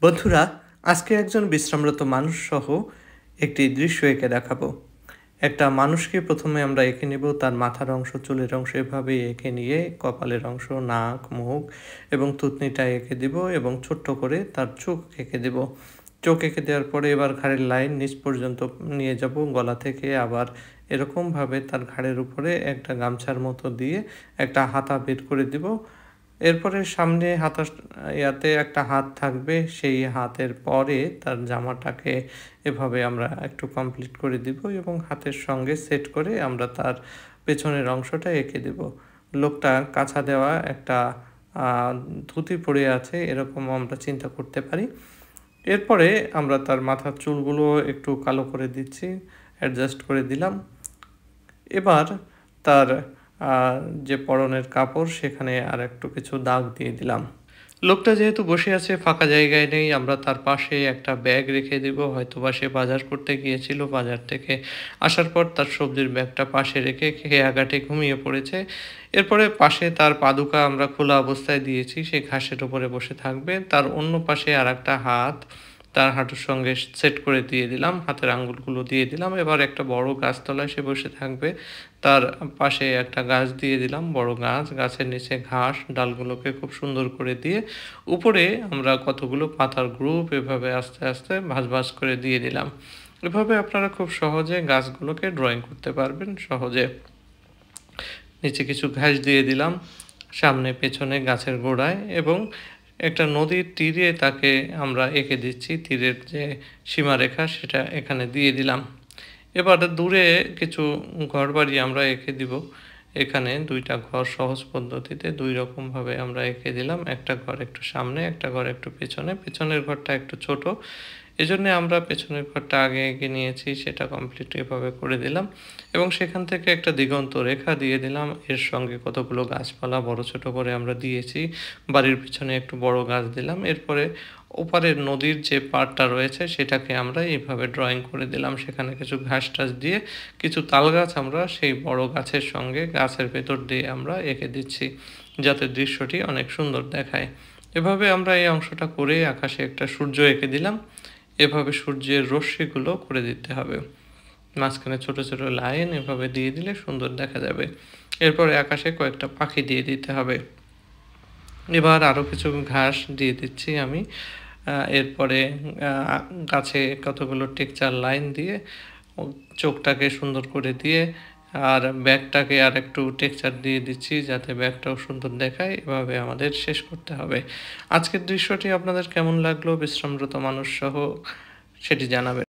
বন্ধুরা, আজকে একজন বিশ্রামরত মানুষ সহ একটি দৃশ্য এঁকে দেখাবো। একটা মানুষকে প্রথমে আমরা এঁকে নেব, তার মাথার অংশ, চুলের অংশ এভাবে এঁকে নিয়ে কপালের অংশ, নাক, মুখ এবং থুতনিটা এঁকে দিব এবং ছোট্ট করে তার চোখ এঁকে দেব। চোখ এঁকে দেওয়ার পরে এবার ঘাড়ের লাইন নিচ পর্যন্ত নিয়ে যাব, গলা থেকে আবার এরকমভাবে তার ঘাড়ের উপরে একটা গামছার মতো দিয়ে একটা হাতা বের করে দিব। এরপরে সামনে ইয়াতে একটা হাত থাকবে, সেই হাতের পরে তার জামাটাকে এভাবে আমরা একটু কমপ্লিট করে দিব এবং হাতের সঙ্গে সেট করে আমরা তার পেছনের অংশটা এঁকে দেব। লোকটা কাছা দেওয়া একটা ধুতি পরে আছে, এরকম আমরা চিন্তা করতে পারি। এরপরে আমরা তার মাথার চুলগুলো একটু কালো করে দিচ্ছি, অ্যাডজাস্ট করে দিলাম। এবার তার আ যে পরনের কাপড় সেখানে আরেকটু কিছু দাগ দিয়ে দিলাম। লোকটা যেহেতু বসে আছে, ফাঁকা জায়গায় নেই, আমরা তার পাশে একটা ব্যাগ রেখে দিব। হয়তোবা সে বাজার করতে গিয়েছিল, বাজার থেকে আসার পর তার সবজির ব্যাগটা পাশে রেখে খেয়ে আগাটে ঘুমিয়ে পড়েছে। এরপরে পাশে তার পাদুকা আমরা খোলা অবস্থায় দিয়েছি, সে ঘাসের উপরে বসে থাকবে। তার অন্য পাশে আরেকটা হাত তার হাঁটুর সঙ্গে সেট করে দিয়ে দিলাম, হাতের আঙ্গুলগুলো দিয়ে দিলাম। এবার একটা বড় গাছতলায় সে বসে থাকবে, তার পাশে একটা গাছ দিয়ে দিলাম, বড় গাছ, গাছের নিচে ঘাস, ডালগুলোকে খুব সুন্দর করে দিয়ে উপরে আমরা কতগুলো পাতার গ্রুপ এভাবে আস্তে আস্তে ভাঁজ ভাঁজ করে দিয়ে দিলাম। এভাবে আপনারা খুব সহজে গাছগুলোকে ড্রয়িং করতে পারবেন সহজে। নিচে কিছু ঘাস দিয়ে দিলাম, সামনে পেছনে গাছের গোড়ায়, এবং একটা নদীর তীরে তাকে আমরা এঁকে দিচ্ছি। তীরের যে সীমারেখা সেটা এখানে দিয়ে দিলাম। এবার দূরে কিছু ঘরবাড়ি আমরা এঁকে দিব। এখানে ২টা ঘর সহজ পদ্ধতিতে ২ রকমভাবে আমরা এঁকে দিলাম। একটা ঘর একটু সামনে, একটা ঘর একটু পেছনে। পেছনের ঘরটা একটু ছোট। এজন্যে আমরা পেছনের ঘরটা আগে এঁকে নিয়েছি, সেটা কমপ্লিট এভাবে করে দিলাম এবং সেখান থেকে একটা দিগন্ত রেখা দিয়ে দিলাম। এর সঙ্গে কতগুলো গাছপালা বড় ছোট করে আমরা দিয়েছি। বাড়ির পিছনে একটু বড় গাছ দিলাম। এরপরে ওপারের নদীর যে পাড়টা রয়েছে সেটাকে আমরা এইভাবে ড্রয়িং করে দিলাম। সেখানে কিছু ঘাস টাস দিয়ে কিছু তাল গাছ আমরা সেই বড় গাছের সঙ্গে গাছের ভেতর দিয়ে আমরা এঁকে দিচ্ছি, যাতে দৃশ্যটি অনেক সুন্দর দেখায়। এভাবে আমরা এই অংশটা করে আকাশে একটা সূর্য এঁকে দিলাম। এভাবে সূর্যের রশ্মিগুলো করে দিতে হবে। মাঝখানে ছোট ছোট লাইন এভাবে দিয়ে দিলে সুন্দর দেখা যাবে। এরপরে আকাশে কয়েকটা পাখি দিয়ে দিতে হবে। এবার আরও কিছু ঘাস দিয়ে দিচ্ছি আমি। এরপরে আ গাছে কতগুলো টেকচার লাইন দিয়ে চোখটাকে সুন্দর করে দিয়ে আর ব্যাগটাকে আরেকটু টেক্সচার দিয়ে দিচ্ছি, যাতে ব্যাগটাও সুন্দর দেখায়। এভাবে আমাদের শেষ করতে হবে। আজকের দৃশ্যটি আপনাদের কেমন লাগলো বিশ্রামরত মানুষ সহ সেটি জানাবেন।